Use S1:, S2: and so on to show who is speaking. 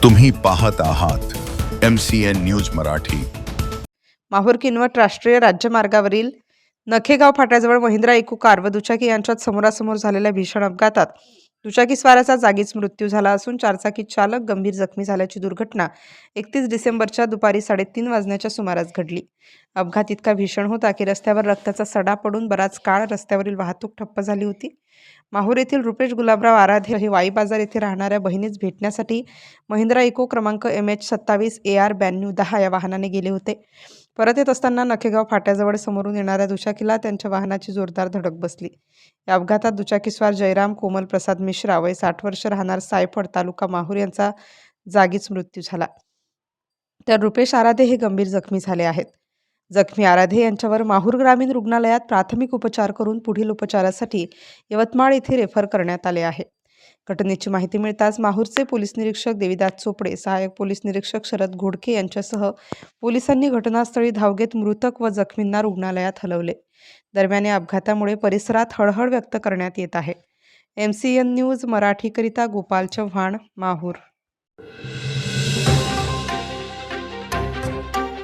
S1: तुम्ही पाहत आहात MCN न्यूज मराठी.
S2: माहूर किनवट राष्ट्रीय राज्यमार्गावरील नखेगाव फाट्याजवळ महिंद्रा इको कार व दुचाकी यांच्यात समोरासमोर झालेल्या भीषण अपघातात दुचाकीस्वाराचा जागीच मृत्यू झाला असून चारचाकी चालक गंभीर जखमी झाल्याची दुर्घटना 31 डिसेंबरच्या दुपारी 3:30 वाजण्याच्या सुमारास घडली. अपघात इतका भीषण होता की रस्त्यावर रक्ताचा सडा पडून बराच काळ रस्त्यावरील वाहतूक ठप्प झाली होती. माहूर येथील रुपेश गुलाबराव आराध्य हे वाई बाजार येथे राहणाऱ्या बहिणीस भेटण्यासाठी महिंद्रा इको क्रमांक MH27 AR 9210 या वाहनाने गेले होते. परत येत असताना नखेगाव फाट्याजवळ समोरून येणाऱ्या दुचाकीला त्यांच्या वाहनाची जोरदार धडक बसली. या अपघातात दुचाकीस्वार जयराम कोमल प्रसाद मिश्रा वय 60 वर्ष राहणार सायफड तालुका माहूर यांचा जागीच मृत्यू झाला. तर रुपेश आराधे हे गंभीर जखमी झाले आहेत. जखमी आराधे यांच्यावर माहूर ग्रामीण रुग्णालयात प्राथमिक उपचार करून पुढील उपचारासाठी यवतमाळ येथे रेफर करण्यात आले आहे. घटनेची माहिती मिळताच माहूरचे पोलीस निरीक्षक देविदास चोपडे, सहाय्यक पोलीस निरीक्षक शरद घोडके यांच्यासह पोलिसांनी घटनास्थळी धाव घेत मृतक व जखमींना रुग्णालयात हलवले. दरम्यान या अपघातामुळे परिसरात हळहळ व्यक्त करण्यात येत आहे. MCN न्यूज मराठीकरिता गोपाल चव्हाण, माहूर.